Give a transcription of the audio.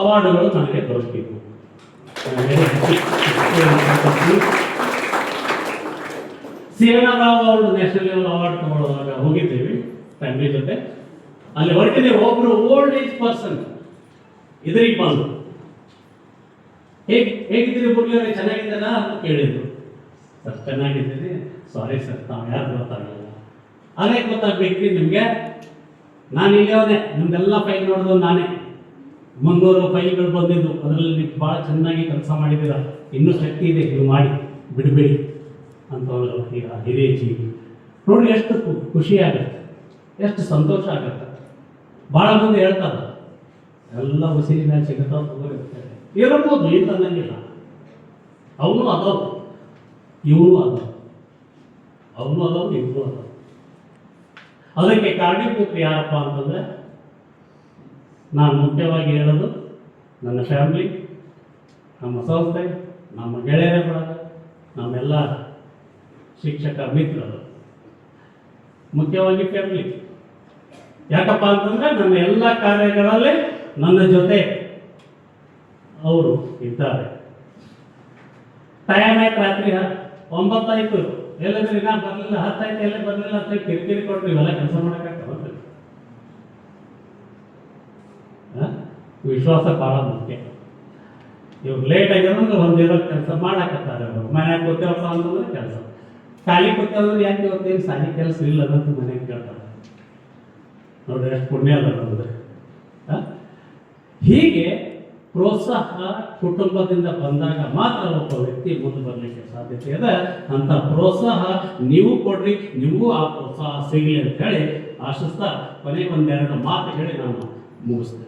ಅವಾರ್ಡ್ಗಳು ನನಗೆ ದೊರಕಿದ್ವು. ಸಿ.ಎನ್. ರಾವ್ ಅವರು national level award ತಗೊಳ್ಳುವಾಗ ಹೋಗಿದ್ದೀವಿ ಫ್ಯಾಮಿಲಿ ಜೊತೆ. ಅಲ್ಲಿ ಹೊರಟಿದ್ದೇವೆ. ಒಬ್ರು ಓಲ್ಡ್ ಏಜ್ ಪರ್ಸನ್ ಇದರಿಗೆ ಬಂದು ಹೇಗಿದ್ದೀರಿ ಮುರಳಿ, ಚೆನ್ನಾಗಿದ್ದಾರಾ ಅಂತ ಕೇಳಿದ್ರು. ಸರ್ ಚೆನ್ನಾಗಿದ್ದೀನಿ, ಸಾರಿ ಸರ್ ತಾವು ಯಾರು ಗೊತ್ತಾಗಲ್ಲ. ಅದೇ ಗೊತ್ತಾಗ್ಬೇಕ್ರಿ ನಿಮಗೆ, ನಾನು ಇಲ್ಲವನೇ, ನಿಮ್ದೆಲ್ಲ ಫೈಲ್ ನೋಡಿದ್ರು ನಾನೇ. 300 ಫೈಲ್ಗಳು ಬಂದಿದ್ದು, ಅದರಲ್ಲಿ ನೀವು ಭಾಳ ಚೆನ್ನಾಗಿ ಕೆಲಸ ಮಾಡಿದ್ದೀರ, ಇನ್ನೂ ಶಕ್ತಿ ಇದೆ, ನೀವು ಮಾಡಿ ಬಿಡಬೇಡಿ ಅಂತ ಈಗ ಹಿರಿಯ ಜೀವಿ ನೋಡಿ. ಎಷ್ಟು ಖುಷಿ ಆಗುತ್ತೆ, ಎಷ್ಟು ಸಂತೋಷ ಆಗುತ್ತೆ. ಭಾಳ ಮಂದಿ ಹೇಳ್ತಾರೆ ಎಲ್ಲ ಉಸಿರಿ ಮೇಲೆ ಸಿಗುತ್ತಾವ ತಗೋರಿರ್ತಾರೆ, ಇರಬಹುದು, ಇಲ್ಲ ಅನ್ನಂಗಿಲ್ಲ. ಅವನು ಅದಾವ, ಇವನು ಅದಾವ, ಅವನು ಅದಾವ, ಇವನು ಅದಾವ. ಅದಕ್ಕೆ ಕಾರಣೀಭೂತರು ಯಾರಪ್ಪ ಅಂತಂದರೆ, ನಾನು ಮುಖ್ಯವಾಗಿ ಹೇಳೋದು ನನ್ನ ಫ್ಯಾಮ್ಲಿ, ನಮ್ಮ ಸಂಸ್ಥೆ, ನಮ್ಮ ಗೆಳೆಯರ ಬಳಗ, ನಮ್ಮೆಲ್ಲ ಶಿಕ್ಷಕ ಮಿತ್ರರು, ಮುಖ್ಯವಾಗಿ ಫ್ಯಾಮ್ಲಿ. ಯಾಕಪ್ಪ ಅಂತಂದರೆ ನನ್ನ ಎಲ್ಲ ಕಾರ್ಯಗಳಲ್ಲಿ ನನ್ನ ಜೊತೆ ಅವರು ಇದ್ದಾರೆ. ಟೈಮ್ ಆಯ್ತು, ರಾತ್ರಿ 9 ಆಯಿತು, ಎಲ್ಲಂದ್ರೆ ನಾ ಬರಲಿಲ್ಲ, 10 ಆಯ್ತು, ಎಲ್ಲ ಬರಲಿಲ್ಲ ಅಂತ ಕಿರಿಕಿರಿ ಕೊಟ್ಟರು. ಇವೆಲ್ಲ ಕೆಲಸ ಮಾಡೋಕ್ಕಾಗ್ತದೆ. ವಿಶ್ವಾಸ ಭಾಳ ಮುಖ್ಯ. ಇವ್ರು ಲೇಟ್ ಆಗಿರೋದ್ರೆ ಒಂದಿರೋ ಕೆಲಸ ಮಾಡಾಕತ್ತಾರೆ. ಅವರು ಮನ್ಯಾಗ ಕೂತೇವಪ್ಪ ಅಂತಂದ್ರೆ ಕೆಲಸ, ಖಾಲಿ ಕೂತೇವಂದ್ರೆ ಯಾಕೆ ಇವತ್ತೇನು ಸಾಲಿ ಕೆಲಸ ಇಲ್ಲ ಅನ್ನೋದು ಮನೆಗೆ ಕೇಳ್ತಾರೆ. ನೋಡ್ರಿ ಎಷ್ಟು ಪುಣ್ಯ ಅದ ನಮ್ದು. ಹೀಗೆ ಪ್ರೋತ್ಸಾಹ ಕುಟುಂಬದಿಂದ ಬಂದಾಗ ಮಾತ್ರ ಒಬ್ಬ ವ್ಯಕ್ತಿ ಮುಂದೆ ಬರಲಿಕ್ಕೆ ಸಾಧ್ಯತೆ ಇದೆ. ಅಂತ ಪ್ರೋತ್ಸಾಹ ನೀವು ಕೊಡ್ರಿ, ನಿಮಗೂ ಆ ಪ್ರೋತ್ಸಾಹ ಸಿಗಲಿ ಅಂತ ಹೇಳಿ ಆಶಿಸ್ತಾ ಕೊನೆಗೆ ಒಂದೆರಡು ಮಾತು ಹೇಳಿ ನಾನು ಮುಗಿಸ್ತೇನೆ.